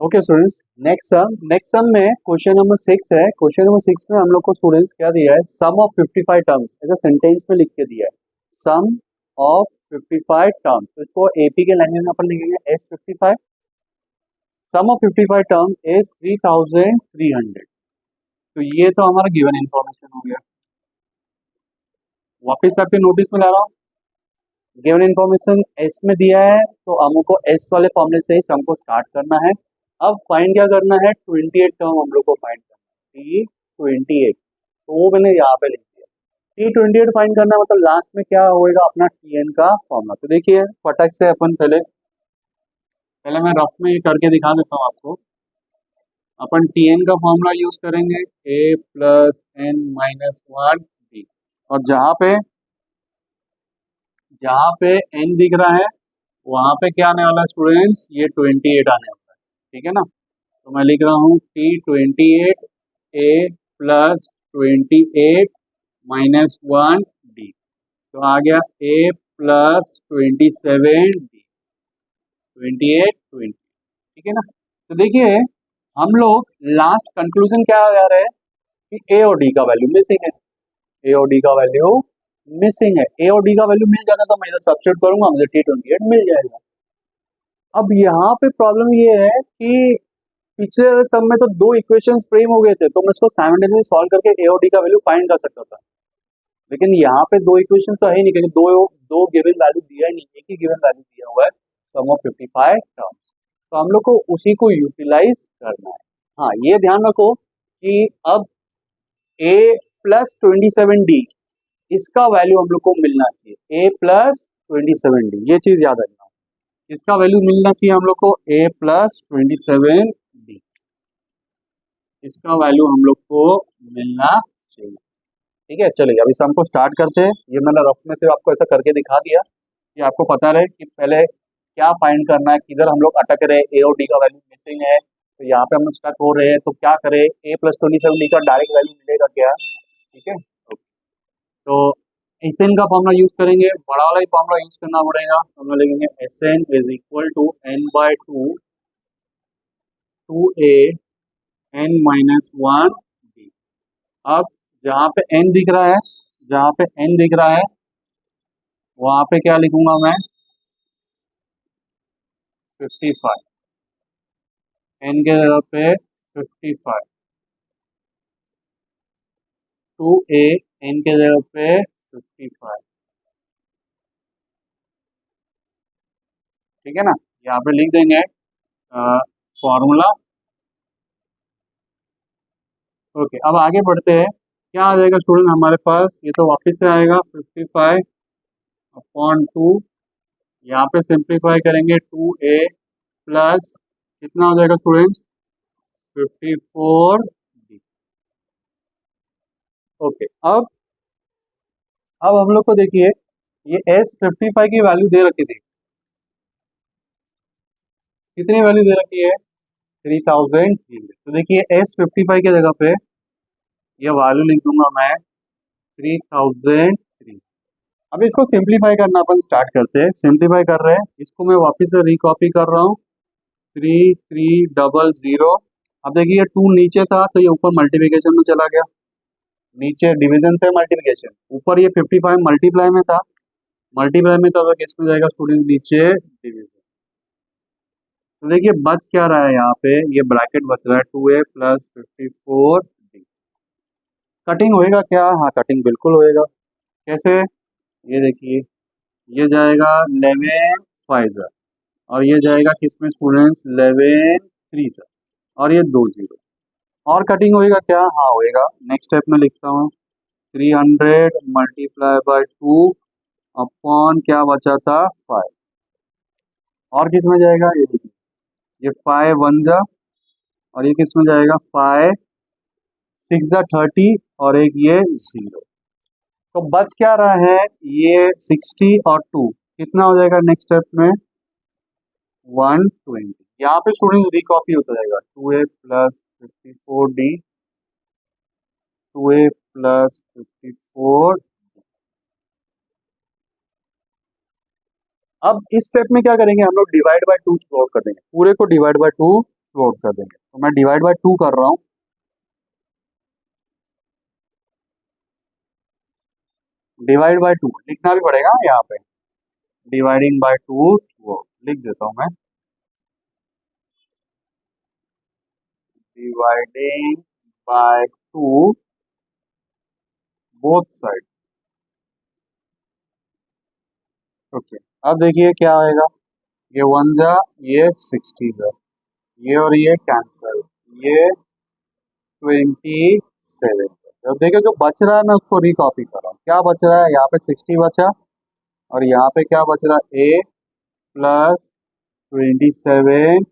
Okay students, next sum में question number 6 है। Question number 6 में हम लोग को स्टूडेंट्स क्या दिया है, सम ऑफ 55 टर्म्स ऐसा सेंटेंस में लिख के दिया है, सम ऑफ 55 टर्म्स। तो इसको एपी के लैंग्वेज में अपन लिखेंगे S55। Sum of 55 term is 3300। तो ये तो हमारा गिवन इन्फॉर्मेशन हो गया। वापिस आपके नोटिस में ला रहा हूँ, गिवन इन्फॉर्मेशन एस में दिया है तो हमको एस वाले फॉर्मूले से ही सम को स्टार्ट करना है। अब फाइंड क्या करना है, 28 टर्म हम लोग को फाइंड करना है, T28। तो वो मैंने यहाँ पे लिख दिया, T28 फाइंड करना मतलब लास्ट में क्या होएगा अपना Tn का फॉर्मूला। तो देखिए फटक से अपन पहले मैं रफ में ये करके दिखा देता हूँ आपको। अपन Tn का फॉर्मूला यूज करेंगे a plus n minus 1 b, और जहाँ पे n दिख रहा है वहां पे क्या आने वाला है स्टूडेंट्स, ये 28 आने वाला है। ठीक है ना, तो मैं लिख रहा हूँ T28 a plus 28 minus 1 d। तो आ गया a प्लस 27 d, 28 20। ठीक है ना, तो देखिए हम लोग लास्ट कंक्लूजन क्या आ रहा है कि ए और डी का वैल्यू मिसिंग है, ए और डी का वैल्यू मिसिंग है। ए और डी का वैल्यू मिल जाता तो मैं इधर सब्स्टिट्यूट करूंगा, मुझे T28 मिल जाएगा। अब यहाँ पे प्रॉब्लम ये है कि पिछले वाले सब में तो दो इक्वेशंस फ्रेम हो गए थे, तो मैं इसको साइमल्टेनियसली सॉल्व करके ए और डी का वैल्यू फाइंड कर सकता था। लेकिन यहाँ पे दो इक्वेशन तो है ही नहीं, क्योंकि दो गिवन वैल्यू दिया ही नहीं, एक ही गिवन वैल्यू दिया हुआ है, सम ऑफ 55 टर्म्स। तो हम लोग को उसी को यूटिलाइज करना है। हाँ, ये ध्यान रखो कि अब a प्लस 27d इसका वैल्यू हम लोग को मिलना चाहिए, a प्लस 27d, ये चीज याद रखना, इसका वैल्यू मिलना चाहिए हम लोग को a प्लस 27d, इसका वैल्यू हम लोग को मिलना चाहिए। ठीक है, चलिए अभी सम को स्टार्ट करते हैं। ये मैंने रफ में से आपको ऐसा करके दिखा दिया कि आपको पता रहे कि पहले क्या फाइंड करना है, किधर हम लोग अटक रहे, ए और डी का वैल्यू मिसिंग है तो यहाँ पे हम लोग स्टक हो रहे हैं, तो क्या करें, a प्लस 27d का डायरेक्ट वैल्यू मिलेगा क्या। ठीक है, तो एसएन का फॉर्मूला यूज करेंगे, बड़ा वाला ही फॉर्मूला यूज करना पड़ेगा। तो हम लिखेंगे S N is equal to n/2 2a n minus 1d। अब जहाँ पे n दिख रहा है, वहां पे क्या लिखूंगा मैं, 55, n के जगह पे 55, 2a n के जगह पे 55। ठीक है ना, यहाँ पे लिख देंगे फॉर्मूला। ओके, अब आगे बढ़ते हैं। क्या आ जाएगा स्टूडेंट हमारे पास, ये तो वापस से आएगा 55/2, यहाँ पे सिंप्लीफाई करेंगे 2a प्लस कितना हो जाएगा स्टूडेंट्स, 54d। ओके, अब हम लोग को देखिए ये S55 की वैल्यू दे रखी थी, कितनी वैल्यू दे रखी है, 3000। तो देखिए S55 की जगह पे ये वैल्यू लिख दूंगा मैं 3003। अब इसको सिंप्लीफाई करना अपन स्टार्ट करते हैं। सिंप्लीफाई कर रहे हैं, इसको मैं वापस से रिकॉपी कर रहा हूँ, 3300। अब देखिए 2 नीचे था तो ये ऊपर मल्टीप्लिकेशन में चला गया, नीचे डिवीजन से मल्टीप्लिकेशन, ऊपर ये 55 मल्टीप्लाई में था, तो किस में जाएगा स्टूडेंट, नीचे डिवीजन। तो देखिए बच क्या रहा है यहाँ पे, ये ब्रैकेट बच रहा है 2a प्लस 54d। कटिंग होएगा क्या, हाँ कटिंग बिल्कुल होएगा। कैसे, ये देखिए ये जाएगा 11 5 और ये जाएगा किसमें स्टूडेंट्स, 11 3 और ये 2 0। और कटिंग होएगा क्या, हाँ होएगा। नेक्स्ट स्टेप में लिखता हूँ 300 मल्टीप्लाई बाय 2 अपॉन क्या बचा था 5, और किस में जाएगा, ये 5 1 जा, और ये किस में जाएगा 5 6 जा 30, और एक ये 0। तो बच क्या रहा है, ये 60 और 2 कितना हो जाएगा नेक्स्ट स्टेप में 120। यहाँ पे स्टूडेंट रिकॉपी होता जाएगा 2a plus 54d, 2a plus 54। अब इस स्टेप में क्या करेंगे हम लोग, डिवाइड बाय 2 प्लॉट कर देंगे, पूरे को डिवाइड बाय 2 टू आउट कर देंगे। तो मैं डिवाइड बाय 2 कर रहा हूँ, डिवाइड बाय 2 लिखना भी पड़ेगा यहाँ पे, डिवाइडिंग बाय 2 लिख देता हूँ मैं, dividing by 2 both side. Okay, अब देखिए क्या आएगा, ये 1 जा, ये 60 जा, ये और ये कैंसल, ये 27। अब देखिए जो बच रहा है मैं उसको रिकॉपी कर रहा हूँ, क्या बच रहा है यहाँ पे 60 बचा, और यहाँ पे क्या बच रहा है, ए प्लस 27,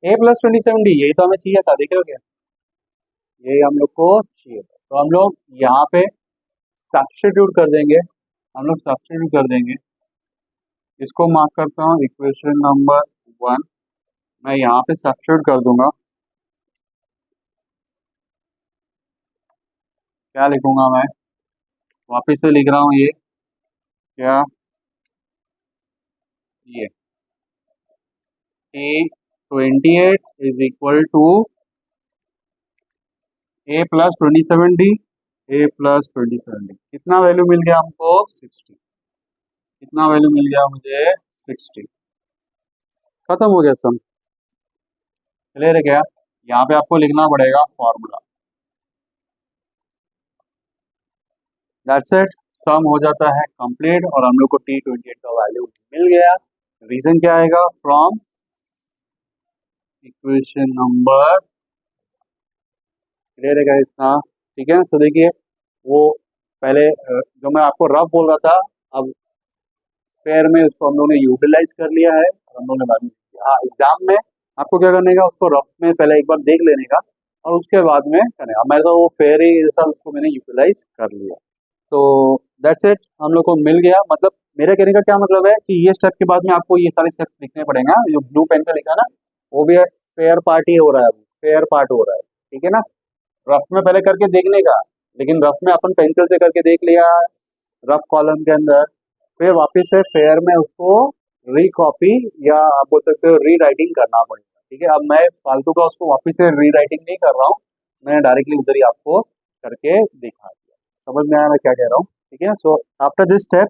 ए प्लस 27 डी, यही तो हमें चाहिए था, देख रहे हो क्या, ये हम लोग को चाहिए था। तो हम लोग यहाँ पे सब्स्टिट्यूट कर देंगे, हम लोग सब्स्टिट्यूट कर देंगे, इसको मार्क करता हूँ इक्वेशन नंबर 1, मैं यहाँ पे सब्स्टिट्यूट कर दूंगा, क्या लिखूंगा मैं, वापस से लिख रहा हूँ, ये क्या, ये T28 is equal to a plus 27 d, a plus 27 d, कितना वैल्यू मिल गया हमको 60, कितना वैल्यू मिल गया मुझे 60, खत्म हो गया सम, क्लियर है क्या। यहाँ पे आपको लिखना पड़ेगा फॉर्मूला, दैट्स इट, सम हो जाता है कंप्लीट और हम लोग को T28 का वैल्यू मिल गया। रीजन क्या आएगा, फ्रॉम इक्वेशन नंबर, क्लियर है क्या इतना, ठीक है। तो देखिए वो पहले जो मैं आपको रफ बोल रहा था, अब फेयर में उसको हम लोगों ने यूटिलाइज कर लिया है और हम लोगों ने बाद में, हाँ एग्जाम में आपको क्या करने का, उसको रफ में पहले एक बार देख लेने का और उसके बाद में करने का, मैं तो वो फेयर ही जैसा उसको मैंने यूटिलाइज कर लिया। तो दैट्स इट, हम लोग को मिल गया, मतलब मेरे कहने का क्या मतलब है कि ये स्टेप के बाद में आपको ये सारे स्टेप्स लिखने पड़ेंगे, जो ब्लू पेन से लिखा ना वो भी फेयर पार्ट ही हो रहा है, फेयर पार्ट हो रहा है, ठीक है ना। रफ में पहले करके देखने का, लेकिन रफ में अपन पेंसिल से करके देख लिया रफ कॉलम के अंदर, फिर वापस से फेयर में उसको रीकॉपी या आप बोल सकते हो री राइटिंग करना पड़ेगा, ठीक है। अब मैं फालतू का उसको वापस से री राइटिंग नहीं कर रहा हूँ, मैंने डायरेक्टली उधर ही आपको करके दिखा दिया, समझ में आया मैं क्या कह रहा हूँ, ठीक है। सो आफ्टर दिस स्टेप,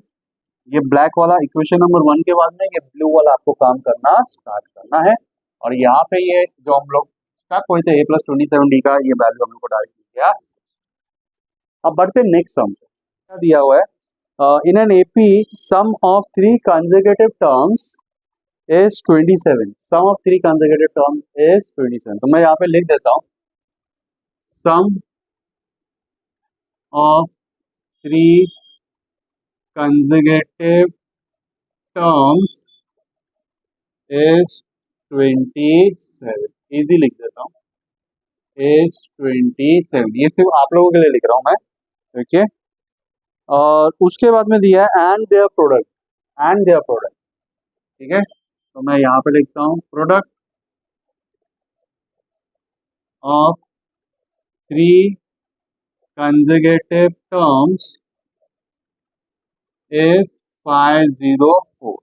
ये ब्लैक वाला इक्वेशन नंबर 1 के बाद में ये ब्लू वाला आपको काम करना स्टार्ट करना है, और यहाँ पे ये जो हम लोग क्या कोई थे, ए प्लस 27 डी का ये वैल्यू हम लोग को डायरेक्ट दिया। अब बढ़ते नेक्स्ट सम, क्या दिया हुआ है, in an AP sum of 3 consecutive terms is 27, sum of 3 consecutive terms is 27, तो मैं यहाँ पे लिख देता हूँ sum of 3 consecutive terms is 27, easy लिख देता हूँ, is 27, ये सिर्फ आप लोगों के लिए लिख रहा हूँ मैं, ठीक है। और उसके बाद में दिया है and their product, and their product, ठीक है। तो मैं यहाँ पे लिखता हूँ product of 3 consecutive terms is 504,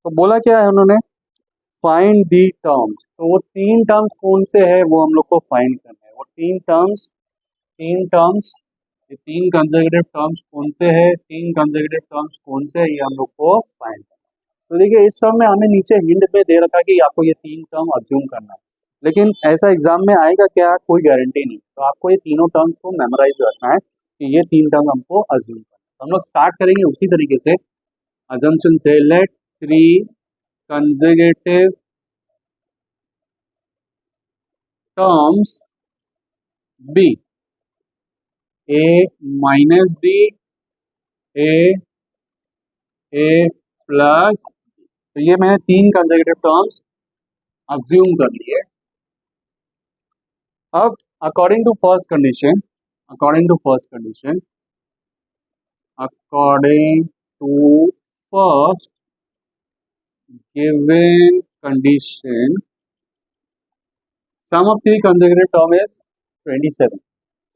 तो बोला क्या है उन्होंने, फाइंड दी टर्म्स, तो वो 3 टर्म्स कौन से है वो हम लोग को फाइंड करना है, वो 3 टर्म्स, 3 टर्म्स, ये 3 कंसेक्यूटिव टर्म्स कौन से है, 3 कंसेक्यूटिव टर्म्स कौन से है, ये हम लोग को फाइंड करना है। तो देखिए इस सम में हमें नीचे हिंट में दे रखा है कि आपको ये 3 टर्म अज्यूम करना है, लेकिन ऐसा एग्जाम में आएगा क्या, कोई गारंटी नहीं, तो आपको ये तीनों टर्म्स को मेमोराइज रखना है कि ये 3 टर्म हमको अज्यूम करना है। तो हम लोग स्टार्ट करेंगे उसी तरीके से, अजम्पशन से, late 3 consecutive terms B A minus d, a plus, तो ये मैंने 3 कंसेक्यूटिव टर्म्स अज्यूम कर लिए। अब according to first condition, according to first condition, according to first given condition, sum of 3 consecutive term is 27,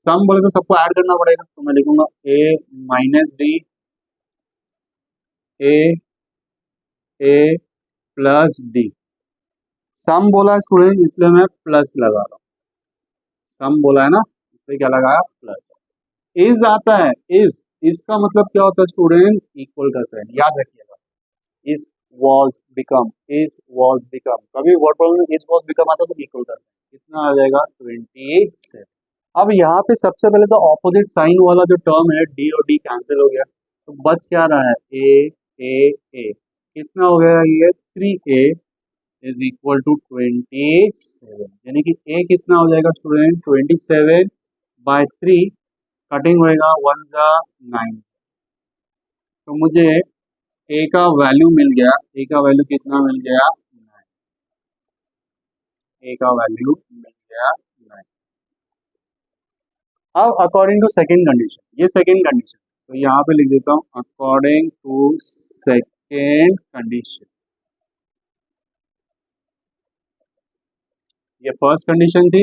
sum बोले तो सबको add करना पड़ेगा, तो मैं लिखूंगा a minus d, a plus d, sum बोला है स्टूडेंट, इसलिए मैं प्लस लगा रहा हूँ। सम बोला है ना, इसलिए क्या लगाया, प्लस। इज आता है, इज का मतलब क्या होता है स्टूडेंट, इक्वल का साइन, याद रखिएगा। Is was become, is was become, कभी वर्ड प्रॉब्लम में इज वॉज बिकम आता है तो इक्वल का साइन कितना आ जाएगा, 27। अब यहाँ पे सबसे पहले तो ऑपोजिट साइन वाला जो टर्म है, डी और डी कैंसिल हो गया, तो बच क्या रहा है, ए कितना हो गया, ये 3a इज इक्वल टू 27, यानी कि a कितना हो जाएगा स्टूडेंट, 27/3, कटिंग होएगा 1 जा 9, तो मुझे a का वैल्यू मिल गया, a का वैल्यू कितना मिल गया, 9, a का वैल्यू मिल गया 9। अब अकॉर्डिंग टू सेकेंड कंडीशन, ये सेकेंड कंडीशन, तो यहाँ पे लिख देता हूँ अकॉर्डिंग टू सेकेंड कंडीशन। ये फर्स्ट कंडीशन थी,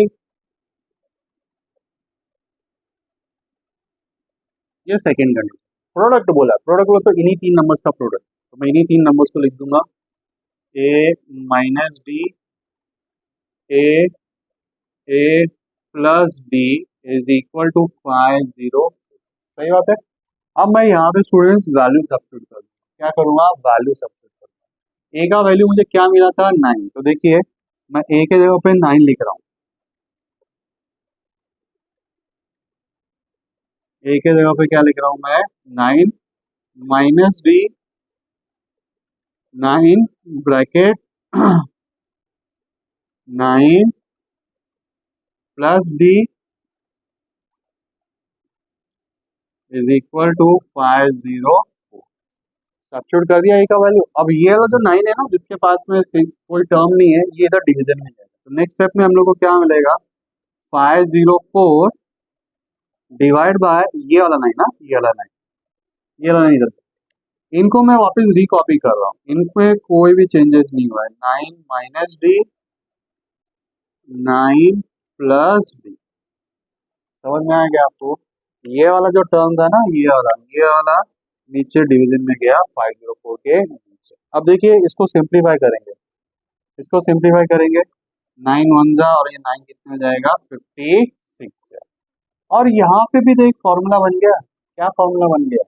ये सेकेंड कंडीशन। प्रोडक्ट बोला, प्रोडक्ट बोला तो इन्हीं तीन नंबर्स का प्रोडक्ट, तो मैं इन्हीं तीन नंबर्स को लिख दूंगा, a minus d, a plus d is equal to 5, 0। सही बात है। अब मैं यहाँ पे स्टूडेंट्स वैल्यू सब्स्टिट्यूट करूँगा, क्या करूँगा, वैल्यू सब्स्टिट्यूट करूँगा। ए का वैल्यू मुझे क्या मिला था, 9, तो देखिए मैं ए के जगह पे 9 लिख रहा हूँ, ए के जगह पे क्या लिख रहा हूँ मैं, 9 minus d, 9 bracket 9 plus d is equal to 5, 0। Substitute कर दिया ए का वैल्यू। अब ये वाला जो 9 है ना, जिसके पास में कोई टर्म नहीं है, ये इधर डिवीजन में जाएगा, तो नेक्स्ट स्टेप में हम लोग को क्या मिलेगा, 504 डिवाइड बाय ये वाला 9 ना, ये वाला 9, ये वाला 9 इधर से। इनको मैं वापस रिकॉपी कर रहा हूँ, इनमें कोई भी चेंजेस नहीं हुआ है। 9 माइनस डी, 9 प्लस डी, समझ में आ गया आपको। ये वाला जो टर्म था ना, ये वाला नीचे डिवीजन में गया 504 के नीचे। अब देखिए इसको सिंप्लीफाई करेंगे, इसको सिंप्लीफाई करेंगे, 9 1 जा, और ये 9 कितने में जाएगा, 56 है। और यहाँ पे भी तो एक फॉर्मूला बन गया, क्या फॉर्मूला बन गया,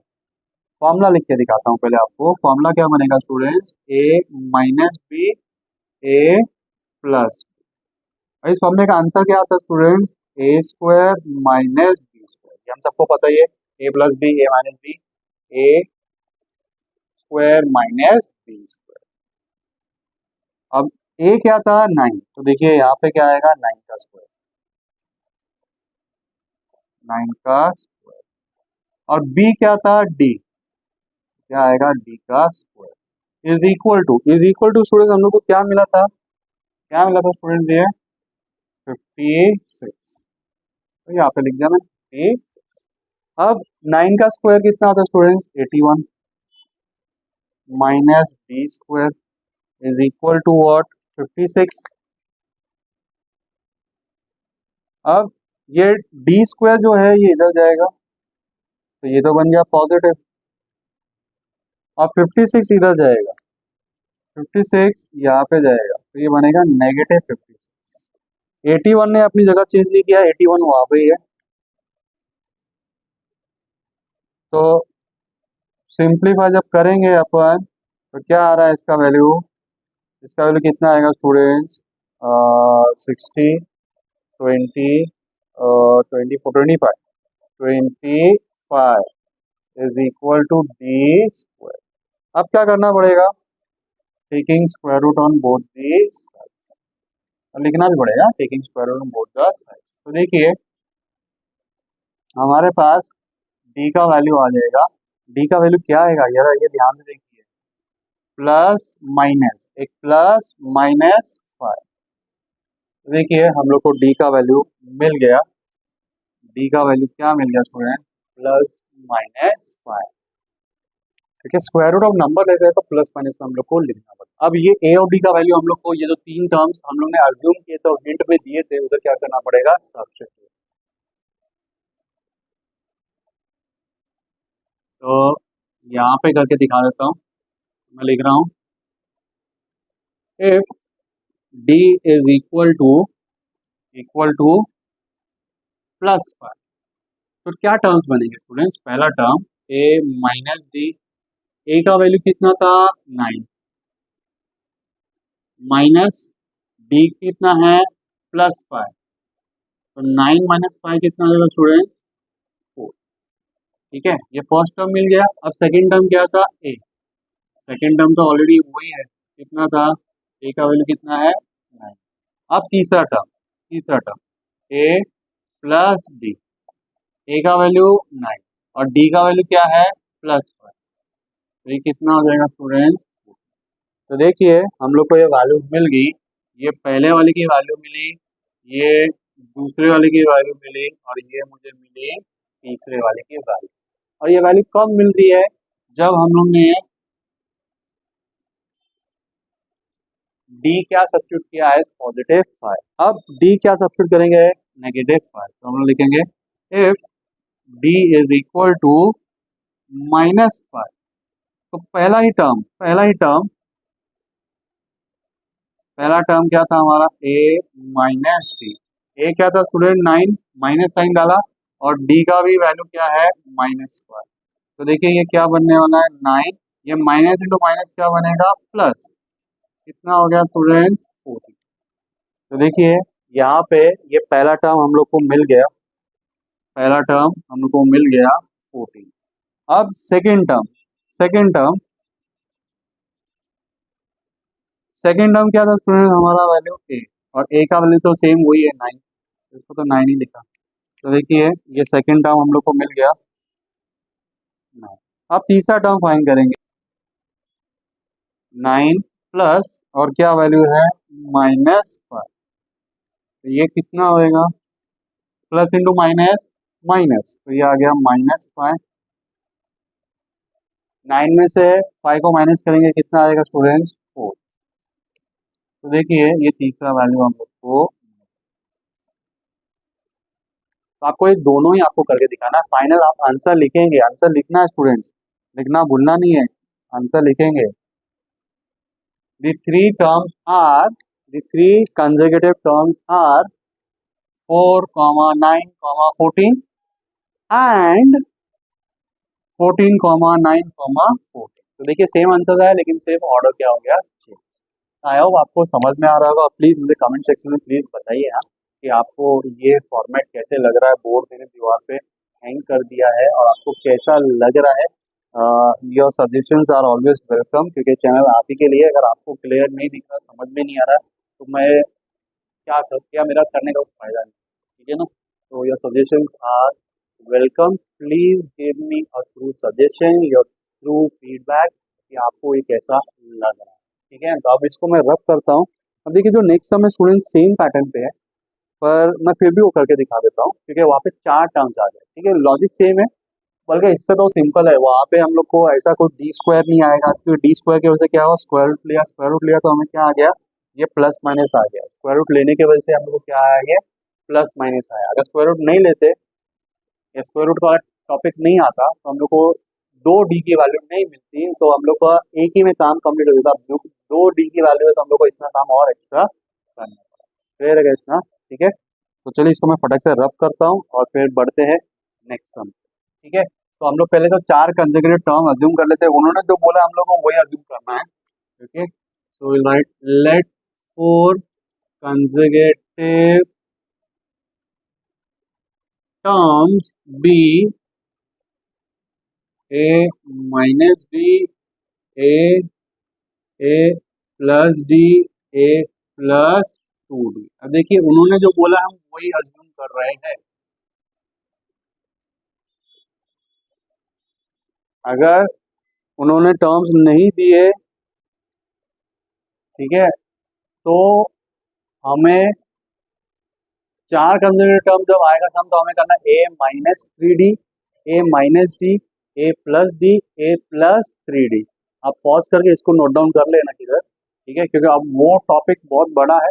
फॉर्मूला लिख के दिखाता हूँ पहले आपको। फॉर्मूला क्या बनेगा स्टूडेंट्स, ए माइनस बी, ए प्लस। इस फॉर्मूले का आंसर क्या आता है स्टूडेंट्स, ए स्क्वायर माइनस बी स्क्वायर, ये हम सबको पता ही है, ए प्लस बी, ए माइनस बी, ए स्क्वायर माइनस बी स्क्वायर। अब ए क्या था, 9, तो देखिए यहाँ पे क्या आएगा, 9 का स्क्वायर, 9 का स्क्वायर। और बी क्या था, डी, क्या आएगा, डी का square is equal to, student हम लोग को क्या मिला था, क्या मिला था स्टूडेंट, ये 56, तो यहाँ पे लिख दिया मैंने 56। अब 9 का स्क्वायर कितना होता है students, 81 minus d square is equal to what, 56। अब ये डी स्क्वायर जो है ये इधर जाएगा, तो ये तो बन गया पॉजिटिव, और 56 इधर जाएगा, 56 यहाँ पे जाएगा, तो ये बनेगा नेगेटिव 56। 81 ने अपनी जगह चेंज नहीं किया, 81 वहां पे ही है। तो सिंप्लीफाई जब करेंगे अपन, तो क्या आ रहा है इसका वैल्यू, इसका वैल्यू कितना आएगा students, 60, 20, 24, 25 is equal to d square. अब क्या करना पड़ेगा, taking square root on both the sides, लिखना भी पड़ेगा taking square root on both the sides. तो देखिए हमारे पास डी का वैल्यू आ जाएगा, डी का वैल्यू क्या आएगा यार, ये ध्यान से देखिए, प्लस माइनस, एक प्लस माइनस 5। देखिए हम लोग को डी का वैल्यू मिल गया, डी का वैल्यू क्या मिल गया स्टूडेंट, +-5। ठीक है, स्क्वायर रूट ऑफ नंबर लेते हैं तो प्लस माइनस में हम लोग को लिखना पड़ता है। अब ये ए और डी का वैल्यू हम लोग को, ये जो तीन टर्म्स हम लोग ने अज्यूम किए थे और हिंट में दिए थे, उधर क्या करना पड़ेगा, सब्स्टिट्यूट। तो यहाँ पे करके दिखा देता हूँ, मैं लिख रहा हूँ, if d is equal to +5। तो क्या टर्म्स बनेंगे स्टूडेंट्स? पहला term a minus d, a का वैल्यू कितना था 9, माइनस डी कितना है +5, तो 9 माइनस 5 कितना हो जाएगा स्टूडेंट्स 4। ठीक है, ये फर्स्ट टर्म मिल गया। अब सेकंड टर्म क्या था ए, सेकंड टर्म तो ऑलरेडी वही है, कितना था ए का वैल्यू कितना है 9। अब तीसरा term A plus D, a का वैल्यू 9 और डी का वैल्यू क्या है +5, तो ये कितना हो जाएगा स्टूडेंट्स? तो देखिए हम लोग को ये वैल्यूज मिल गई, ये पहले वाले की वैल्यू मिली, ये दूसरे वाले की वैल्यू मिली और ये मुझे मिली तीसरे वाले की वैल्यू। और ये वैल्यू कब मिल रही है? जब हम लोग ने डी क्या सब्स्टिट्यूट किया है +5। अब डी क्या सब्स्टिट्यूट करेंगे -5, तो हम लोग लिखेंगे if d is equal to -5। तो पहला टर्म क्या था हमारा ए माइनस डी, ए क्या था स्टूडेंट 9, माइनस साइन डाला और डी का भी वैल्यू क्या है -5। तो देखिए ये क्या बनने वाला है 9, ये माइनस इंटू माइनस क्या बनेगा प्लस, कितना हो गया स्टूडेंट्स 14। तो देखिए यहाँ पे ये पहला टर्म हम लोग को मिल गया, 14। अब सेकेंड टर्म क्या था स्टूडेंट हमारा वैल्यू ए, और ए का वैल्यू तो सेम वही है 9, इसको तो 9 ही लिखा। तो देखिए ये सेकेंड टर्म हम लोग को मिल गया 9। अब तीसरा टर्म फाइंड करेंगे, 9 प्लस और क्या वैल्यू है -5, तो ये कितना होएगा प्लस इंटू माइनस माइनस, तो ये आ गया -5। 9 में से 5 को माइनस करेंगे कितना आएगा स्टूडेंट्स 4। तो देखिए ये तीसरा वैल्यू हम लोग को, तो आपको ये दोनों ही आपको करके दिखाना है। फाइनल आप आंसर लिखेंगे, आंसर लिखना है स्टूडेंट्स, लिखना भूलना नहीं है, आंसर लिखेंगे। The three consecutive terms are 4, 9, 14 and 14, 9, 14। तो देखिए सेम आंसर है लेकिन सिर्फ ऑर्डर क्या हो गया चेंज। आई होप आपको समझ में आ रहा होगा। प्लीज मुझे कमेंट सेक्शन में प्लीज बताइए हाँ कि आपको ये फॉर्मेट कैसे लग रहा है। बोर्ड मैंने दीवार पे हैंग कर दिया है और आपको कैसा लग रहा है। Your suggestions are always welcome, क्योंकि चैनल आप ही के लिए। अगर आपको क्लियर नहीं दिख रहा, समझ में नहीं आ रहा तो मैं क्या मेरा करने का कुछ फायदा नहीं, ठीक है ना। तो your suggestions are welcome, please give me a through suggestion, your through feedback कि आपको ये कैसा लग रहा है, ठीक है। तो अब इसको मैं रब करता हूँ। अब देखिए जो नेक्स्ट समय स्टूडेंट सेम पैटर्न पे है, पर मैं फिर भी वो करके दिखा देता हूँ क्योंकि वहाँ पे 4 टर्म्स आ गए, ठीक है। लॉजिक सेम है, बल्कि इससे तो सिंपल है। वहाँ पे हम लोग को ऐसा कोई डी स्क्वायर नहीं आएगा, क्योंकि डी स्क्वायर की वजह से क्या हुआ, स्क्वायर रूट लिया तो हमें क्या आ गया, ये प्लस माइनस आ गया। स्क्वायर रूट लेने की वजह से हम लोग को क्या आया, ये प्लस माइनस आया। अगर स्क्वायर रूट नहीं लेते, स्क्वायर रूट का टॉपिक नहीं आता तो हम लोग को 2D की वैल्यू नहीं मिलती, तो हम लोग का एक ही में काम कंप्लीट हो जाता। 2D की वैल्यू है तो हम लोग को इतना काम और एक्स्ट्रा करना पड़ा। क्लियर है इतना, ठीक है। तो चलिए इसको मैं फटक से रब करता हूँ और फिर बढ़ते हैं नेक्स्ट सम, ठीक है। तो हम लोग पहले तो 4 कंसेक्यूटिव टर्म अज्यूम कर लेते हैं। उन्होंने जो बोला हम लोग को वही अज्यूम करना है, okay. So will right let 4 consecutive terms be a minus b, a plus d, a plus 2d। अब देखिए उन्होंने जो बोला हम वही अज्यूम कर रहे हैं। अगर उन्होंने टर्म्स नहीं दिए, ठीक है, तो हमें 4 कंसेक्यूटिव टर्म जब आएगा सम तो हमें करना a minus 3d, a minus d, a plus d, a plus 3d। आप पॉज करके इसको नोट डाउन कर लेना किधर, ठीक है, क्योंकि अब वो टॉपिक बहुत बड़ा है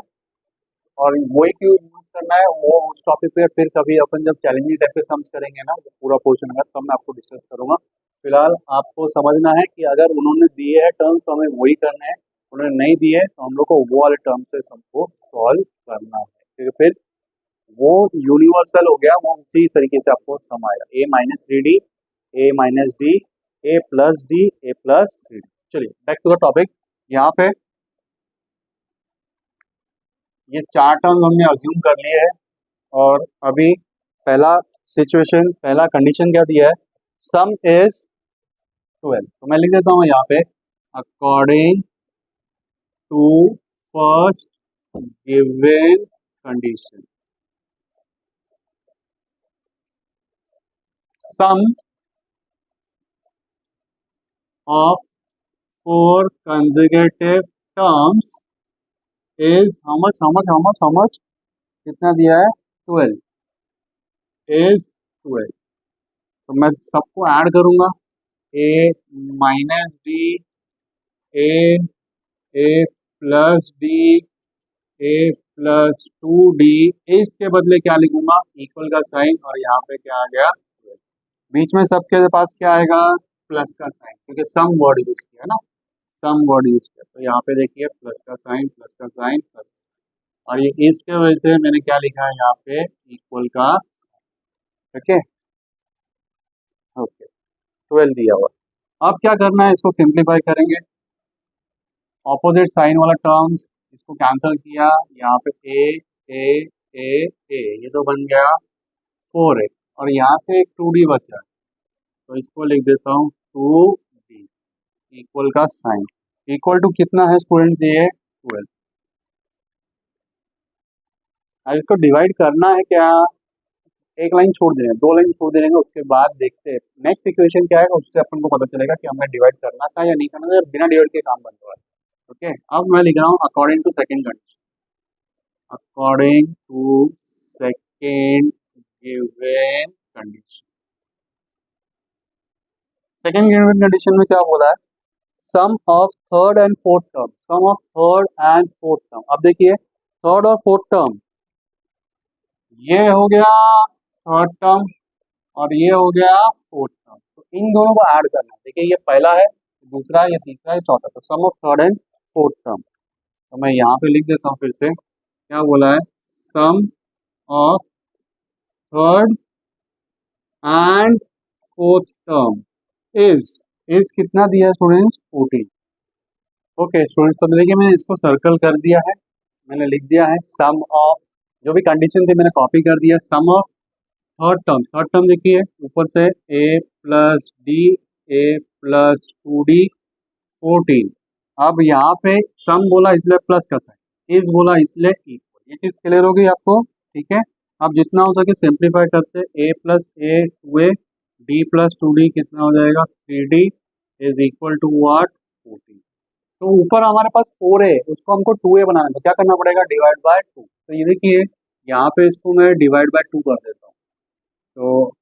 और वही क्यों यूज करना है वो उस टॉपिक पे फिर कभी अपन जब चैलेंजिंग टाइप के सम्स करेंगे ना, तो पूरा पोर्शन है तब मैं आपको डिस्कस करूंगा। फिलहाल आपको समझना है कि अगर उन्होंने दिए हैं टर्म्स तो हमें वही करना है। उन्होंने नहीं दिए तो हम लोग को वो वाले टर्म से सबको सॉल्व करना है, क्योंकि फिर वो यूनिवर्सल हो गया, वो उसी तरीके से आपको सम आएगा, a minus three D, A minus d, a plus D, a plus three D. चलिए बैक टू द टॉपिक। यहाँ पे ये चार टर्म हमने अज्यूम कर लिए है, और अभी पहला सिचुएशन, पहला कंडीशन क्या दिया है, सम इज 12। तो मैं लिख देता हूँ यहाँ पे, according to first given condition sum of four consecutive terms is how much कितना दिया है, 12 is 12। तो मैं सबको ऐड करूंगा, a minus d, a plus D, a plus two D, इसके बदले क्या लिखूंगा, इक्वल का साइन, और यहाँ पे क्या आ गया, 12। बीच में सबके पास क्या आएगा, प्लस का साइन, क्योंकि सम वर्ड यूज किया ना, सम वर्ड यूज किया, तो यहाँ पे देखिए प्लस का साइन, प्लस का साइन, प्लस, और ये इसके वजह से मैंने क्या लिखा है यहाँ पे, इक्वल का, ओके ओके 12 दिया हुआ। अब क्या करना है, इसको सिंप्लीफाई करेंगे, ऑपोजिट साइन वाला टर्म्स इसको कैंसिल किया, यहाँ पे ए ए ये तो बन गया 4a, और यहाँ से एक 2d बचा, तो इसको लिख देता हूँ 2d, इक्वल का साइन, इक्वल टू कितना है स्टूडेंट्स, ये 12। अब इसको डिवाइड करना है क्या, एक लाइन छोड़ देंगे, दो लाइन छोड़ देंगे, उसके बाद देखते हैं नेक्स्ट इक्वेशन क्या है, उससे अपन को पता चलेगा कि हमें डिवाइड करना था या नहीं करना था, बिना डिवाइड के काम बनने वाला है। ओके, अब मैं लिख रहा हूँ according to second condition, according to second given condition. Second given condition में क्या बोला है, sum of third and fourth term, sum of third and fourth term. अब देखिए थर्ड और फोर्थ टर्म, ये हो गया थर्ड टर्म और ये हो गया फोर्थ टर्म, तो इन दोनों को ऐड करना है। देखिए ये पहला है, दूसरा, ये तीसरा, ये चौथा, तो sum of third and fourth term. तो मैं यहाँ पे लिख देता हूँ फिर से, क्या बोला है, sum of third and fourth term is कितना दिया है स्टूडेंट्स, 14। ओके स्टूडेंट्स, तो देखिए मैंने इसको सर्कल कर दिया है, मैंने लिख दिया है सम ऑफ, जो भी कंडीशन थी मैंने कॉपी कर दिया, सम ऑफ थर्ड टर्म देखिए ऊपर से a plus D, a plus two D, 14। अब यहाँ पे सम बोला इसलिए प्लस का साइन, इज बोला इसलिए इक्वल, ये चीज क्लियर हो गई आपको, ठीक है। अब जितना हो सके सिंप्लीफाई करते, a plus A 2a, D plus two D कितना हो जाएगा, 3d is equal to what, 14। तो ऊपर हमारे पास 4 है, उसको हमको 2a बनाना है, तो क्या करना पड़ेगा, डिवाइड बाय 2। तो ये देखिए यहाँ पे इसको मैं डिवाइड बाय 2 कर देता हूँ, तो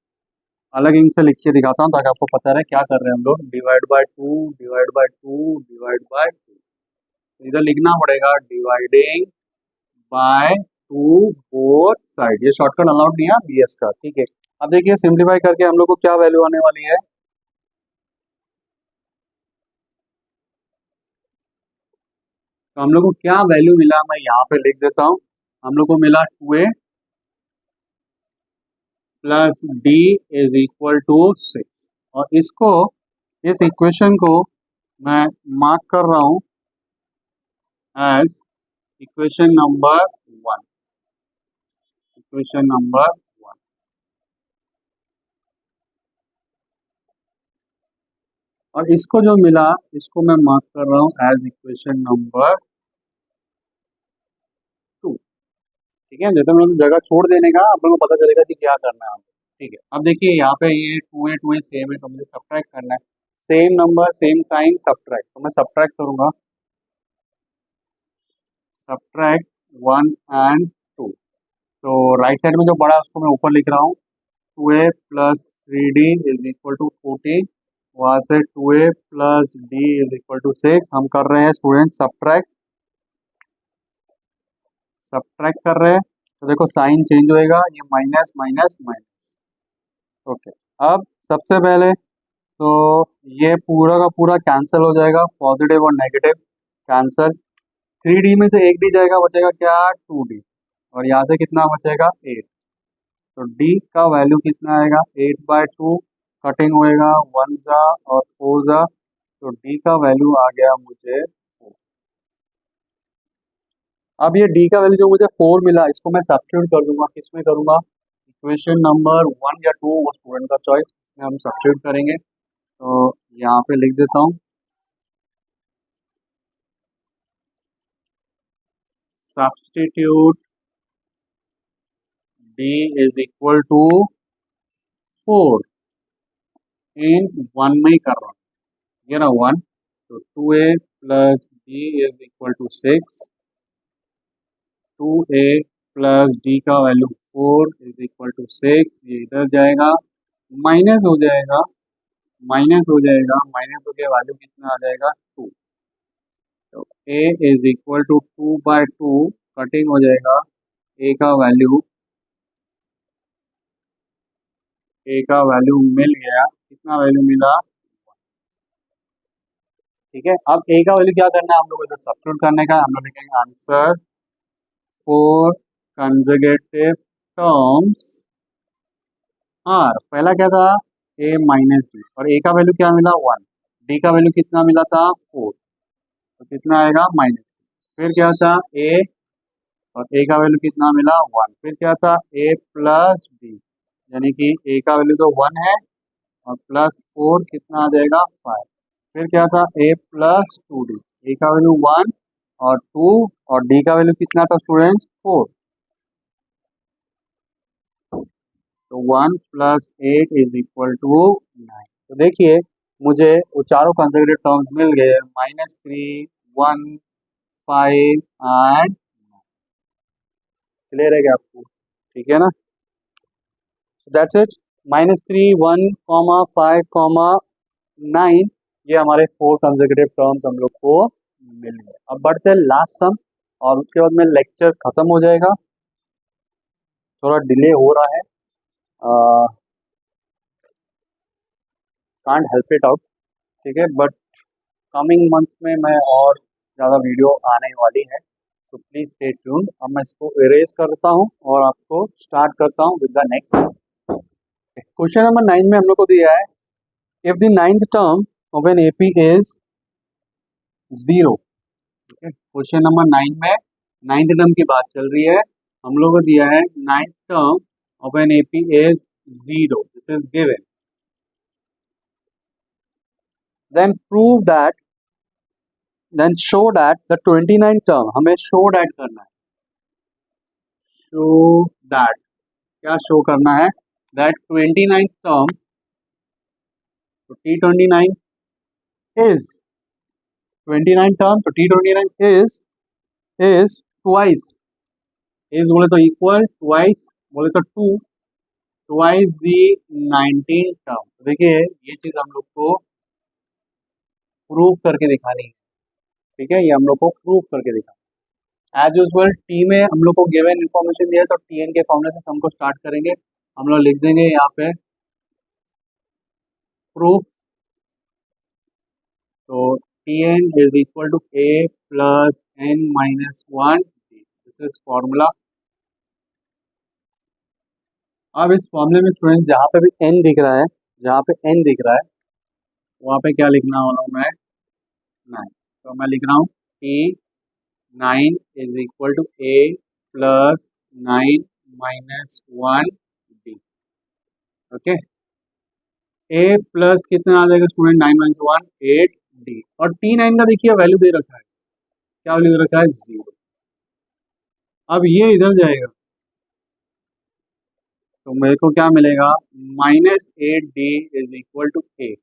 अलग इंक से लिख के दिखाता हूँ ताकि आपको पता रहे क्या कर रहे हैं हम लोग, divide by 2, divide by 2, divide by 2। इधर लिखना पड़ेगा डिवाइडिंग बाय 2 बोथ साइड, ये शॉर्टकट अलाउड नहीं है बीएस का, ठीक है। अब देखिए सिंप्लीफाई करके हम लोग को क्या वैल्यू आने वाली है, तो हम लोग को क्या वैल्यू मिला, मैं यहाँ पे लिख देता हूँ, हम लोग को मिला 2a plus d is equal to 6, और इसको, इस इक्वेशन को मैं मार्क कर रहा हूँ as equation number 1, equation number 1। और इसको जो मिला इसको मैं मार्क कर रहा हूँ एज इक्वेशन नंबर 2, ठीक है। जैसे मतलब जगह छोड़ देने का आप लोगों को पता चलेगा कि क्या करना है, ठीक है। अब देखिए यहाँ पे ये 2a सेम है, तो मुझे सब्ट्रैक्ट करना है, same number same sign subtract, तो मैं सब्ट्रैक्ट करूंगा, सब्ट्रैक्ट 1 एंड 2। तो राइट साइड में जो बड़ा है उसको मैं ऊपर लिख रहा हूँ, 2a plus 3d is equal to 14, वहाँ से 2a plus d is equal to 6। हम कर रहे हैं स्टूडेंट सब्ट्रैक्ट, सब्ट्रैक्ट कर रहे हैं, तो देखो साइन चेंज होएगा, ये माइनस माइनस माइनस, ओके। अब सबसे पहले तो ये पूरा का पूरा कैंसिल हो जाएगा, पॉजिटिव और नेगेटिव, कैंसल। 3D में से 1D जाएगा, बचेगा क्या 2D, और यहाँ से कितना बचेगा 8। तो D का वैल्यू कितना आएगा 8/2, कटिंग होएगा 1 जा और 4 जा, तो D का वैल्यू आ गया मुझे 4। अब ये D का वैल्यू जो मुझे 4 मिला, इसको मैं सब्स्टिट्यूट कर दूंगा, किसमें करूंगा, इक्वेशन नंबर 1 या 2, वो स्टूडेंट का चॉइस, इसमें हम सब्स्टिट्यूट करेंगे। तो यहाँ पे लिख देता हूँ, substitute D is equal to 4, इन 1 में ही कर रहा हूँ, ये ना 1, तो 2a plus D is equal to 6, 2a plus D का वैल्यू 4 इज इक्वल टू 6, ये इधर जाएगा, माइनस हो जाएगा, माइनस हो जाएगा, माइनस हो गया, वैल्यू कितना आ जाएगा 2। तो a is equal to 2/2, cutting हो जाएगा, a का वैल्यू मिल गया, कितना वैल्यू मिला, ठीक है। अब a का वैल्यू क्या करना है, हम लोग इधर सब्स्टिट्यूट करने का, हम लोग लिखेंगे answer four conservative terms are, पहला क्या था a माइनस डी, और a का वैल्यू क्या मिला 1, d का वैल्यू कितना मिला था 4, तो कितना आएगा माइनस, फिर क्या था a, और a का वैल्यू कितना मिला 1, फिर क्या था a प्लस डी, यानी कि a का वैल्यू तो 1 है, और प्लस 4 कितना आ जाएगा 5, फिर क्या था a प्लस 2d, a का वैल्यू 1 और 2, और d का वैल्यू कितना था स्टूडेंट्स 4, तो 1 प्लस 8 इज इक्वल टू 9। तो देखिए मुझे वो चारों कंसेक्यूटिव टर्म्स मिल गए, -3, 1, 5 एंड, क्लियर है क्या आपको, ठीक है ना, दैट्स इट, -3, 1, 5, 9, ये हमारे 4 कंसेक्यूटिव टर्म्स हम लोग को मिल गए। अब बढ़ते हैं लास्ट सम, और उसके बाद में लेक्चर खत्म हो जाएगा, थोड़ा डिले हो रहा है, कांट हेल्प इट आउट, ठीक है, बट कमिंग मंथ्स में मैं और ज़्यादा वीडियो आने वाली है, तो प्लीज स्टे ट्यून्ड। अब मैं इसको इरेज करता हूँ और आपको स्टार्ट करता हूँ with the next. Question number 9 में हम लोग को दिया है, if the 9th term of an AP is 0, question number 9 में 9th टर्म की बात चल रही है, हम लोग को दिया है 9th term of an AP is 0, this is given, then prove that, then show that the 29 term, हमें शो दैट करना है, शो दैट, क्या शो करना है, दैट 29th टर्म, तो T29 इज 29 टर्म, तो T29 इज ट्वाइस, इज बोले तो इक्वल, ट्वाइस बोले तो 2, ट्वाइस दी 19 टर्म। देखिए ये चीज हम लोग को प्रूव करके दिखानी है, ठीक है, ये हम लोग को प्रूव करके दिखाना। एज यूजुअल टी में हम लोग को गिवन इन्फॉर्मेशन दिया है, तो टीएन के फॉर्मूले से हमको स्टार्ट करेंगे, हम लोग लिख देंगे यहाँ पे प्रूफ, तो Tn is equal to a plus n minus 1, this is formula. अब इस फॉर्मूले में स्टूडेंट जहाँ पे भी n दिख रहा है, जहाँ पे n दिख रहा है वहाँ पे क्या लिखना वाला हूँ मैं 9, तो मैं लिख रहा हूँ T9 is equal to a plus 9 minus 1 d, okay, a plus कितना आ जाएगा स्टूडेंट 9 माइनस 1 8d, और T9 का देखिए वैल्यू दे रखा है, क्या वैल्यू दे रखा है 0, अब ये इधर जाएगा, तो मेरे को क्या मिलेगा -8d is equal to a,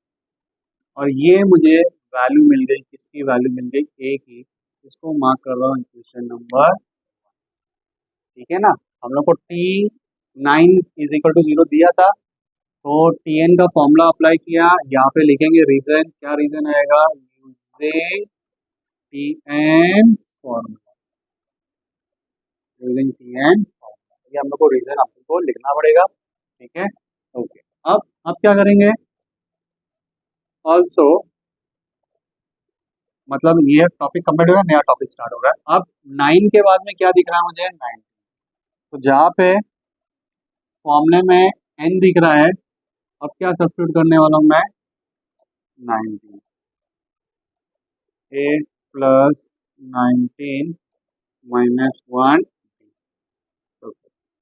और ये मुझे वैल्यू मिल गई, किसकी वैल्यू मिल गई a की, इसको मार्क कर रहा हूँ इक्वेशन नंबर, ठीक है ना। हम लोग को T9 इज इक्वल टू 0 दिया था, तो Tn का फॉर्मूला अप्लाई किया, यहाँ पे लिखेंगे रीजन, क्या रीजन आएगा, using Tn formula, using Tn formula, ये हम लोग को रीजन हम लोग को लिखना पड़ेगा, ठीक है, ओके। अब क्या करेंगे, ऑल्सो मतलब ये टॉपिक कंप्लीट हो गया, नया टॉपिक स्टार्ट हो रहा है। अब 9 के बाद में क्या दिख रहा है मुझे? 9। तो जहाँ पे फॉर्मूले में n दिख रहा है, अब क्या सब्स्टिट्यूट करने वाला हूँ मैं? 19। 8 प्लस 19 माइनस 1।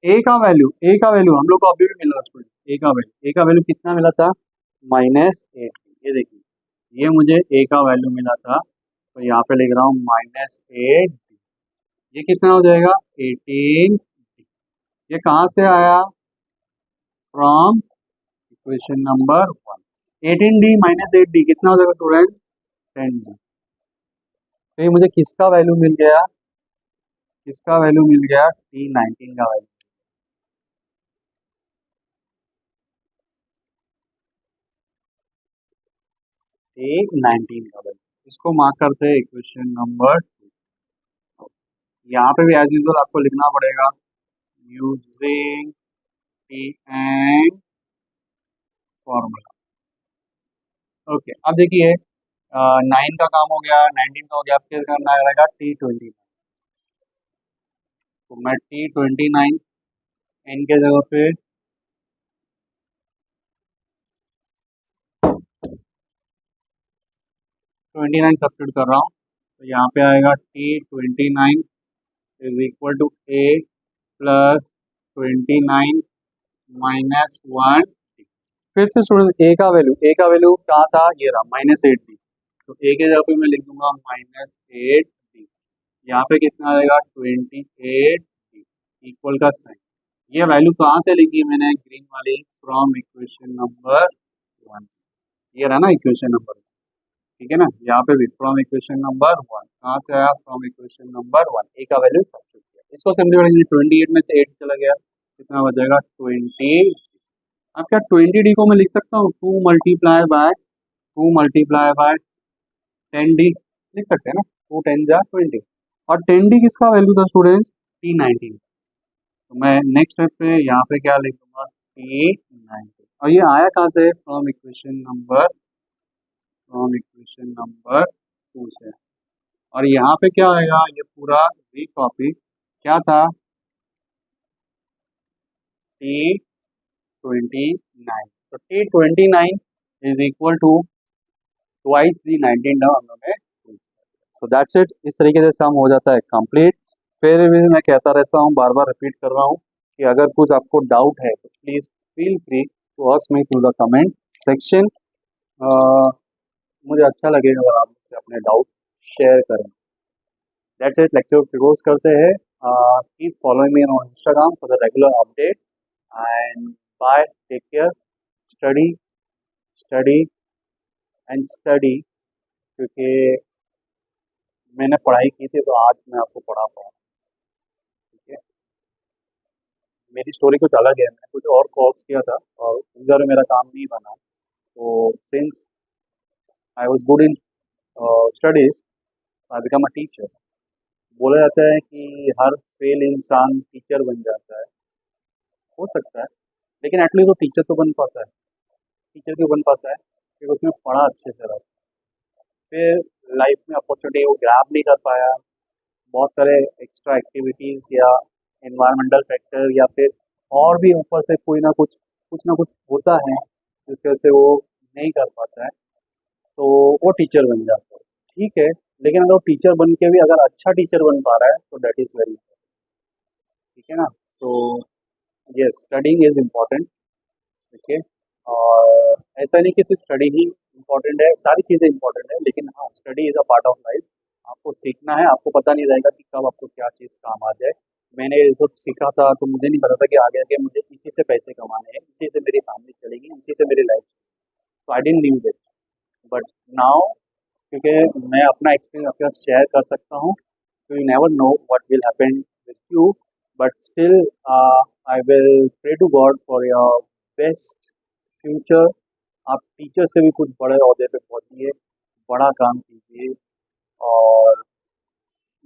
ए का वैल्यू हम लोग को अभी भी मिल रहा है स्टूडेंट। ए का वैल्यू कितना मिला था? -8। ये देखिए, ये मुझे ए का वैल्यू मिला था, तो यहाँ पे लिख रहा हूँ -8। ये कितना हो जाएगा? 18। ये कहाँ से आया? From equation number 1। 18d minus 8d कितना हो जाएगा स्टूडेंट? 10d। तो ये मुझे किसका वैल्यू मिल गया? T19 का वैल्यू। T19 का वैल्यू, इसको मार्क करते हैं इक्वेशन नंबर 2। यहाँ पे भी एज यूजुअल आपको लिखना पड़ेगा using T and formula. Okay, अब देखिए 9 का काम हो गया, 19 का हो गया, अब फिर करना रहेगा T20। तो मैं T29 n के जगह पे 29 सब्स्टिट्यूट कर रहा हूँ। तो यहाँ पे आएगा T29 is equal to a plus 29 minus 1। फिर से स्टूडेंट ए का वैल्यू कहाँ था? ये रहा -8d। तो ए के जगह पे मैं लिख दूंगा -8d। यहाँ पे कितना आएगा? 28d इक्वल का साइन। ये वैल्यू कहाँ से लिखी है मैंने? ग्रीन वाली, फ्रॉम इक्वेशन नंबर 1। ये रहा ना इक्वेशन नंबर 1, ठीक है ना? यहाँ पे भी फ्रॉम इक्वेशन नंबर 1 कहाँ से आया? From equation number 1। ए का वैल्यू सब्स्टिट्यूट किया, इसको सिंपली करेंगे। 28 में से 8 चला गया, कितना बचेगा? 20। अब क्या 20d को मैं लिख सकता हूँ 2 मल्टीप्लाई बाय 10d लिख सकते हैं ना? 2 10 जा 20। और 10d किसका वैल्यू था स्टूडेंट्स? T19। तो मैं नेक्स्ट स्टेप पे यहाँ पे क्या लिख दूंगा? T19। और ये आया कहाँ से? फ्रॉम इक्वेशन नंबर 2 से। और यहाँ पे क्या आएगा? ये पूरा रिकॉपी क्या था? T29। तो T29 is equal to twice the 19 down हम लोग ने। So that's it. इस तरीके से सम हो जाता है कंप्लीट। फिर भी मैं कहता रहता हूँ, बार बार रिपीट कर रहा हूँ कि अगर कुछ आपको डाउट है तो please feel free to ask me through the comment section. मुझे अच्छा लगेगा अगर आप मुझसे अपने डाउट शेयर करें। दैट्स इट, लेक्चर क्लोज करते हैं। Keep following me on Instagram for the regular update and bye, take care, study study and study. क्योंकि मैंने पढ़ाई की थी तो आज मैं आपको पढ़ा पाऊँ, ठीक है? मेरी स्टोरी कुछ अलग है, मैंने कुछ और कोर्स किया था और उधर मेरा काम नहीं बना। तो since I was good in studies, I become a teacher. बोला जाता है कि हर फेल इंसान टीचर बन जाता है, हो सकता है, लेकिन एटलीस्ट वो टीचर तो बन पाता है। टीचर क्यों बन पाता है? क्योंकि उसने पढ़ा अच्छे से रहा। फिर लाइफ में अपॉर्चुनिटी वो ग्रैब नहीं कर पाया, बहुत सारे एक्स्ट्रा एक्टिविटीज़ या एनवायरमेंटल फैक्टर या फिर और भी ऊपर से कोई ना कुछ होता है जिसकी वजह से वो नहीं कर पाता है, तो वो टीचर बन जाता है, ठीक है। लेकिन अगर वो टीचर बन के भी अगर अच्छा टीचर बन पा रहा है तो दैट इज़ वेरी, ठीक है ना? So yes, studying is important, ठीक है। और ऐसा नहीं कि सिर्फ स्टडी ही इम्पोर्टेंट है, सारी चीज़ें इम्पोर्टेंट है, लेकिन हाँ, study is a part of life. आपको सीखना है, आपको पता नहीं रहेगा कि कब आपको क्या चीज़ काम आ जाए। मैंने जब सीखा था तो मुझे नहीं पता था कि आगे आगे मुझे इसी से पैसे कमाने हैं, इसी से मेरी फैमिली चलेगी, इसी से मेरी लाइफ। तो I didn't knew that, but now क्योंकि मैं अपना एक्सपीरियंस आपके साथ शेयर कर सकता हूँ, तो you never know what will happen with you, but still I will pray to God for your best future. आप टीचर से भी कुछ बड़े ओहदे पे पहुंचिए, बड़ा काम कीजिए और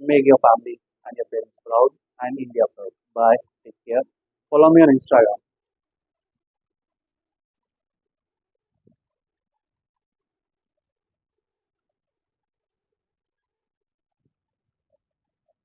make your family and your parents proud and India proud. Bye, take care, follow me on Instagram.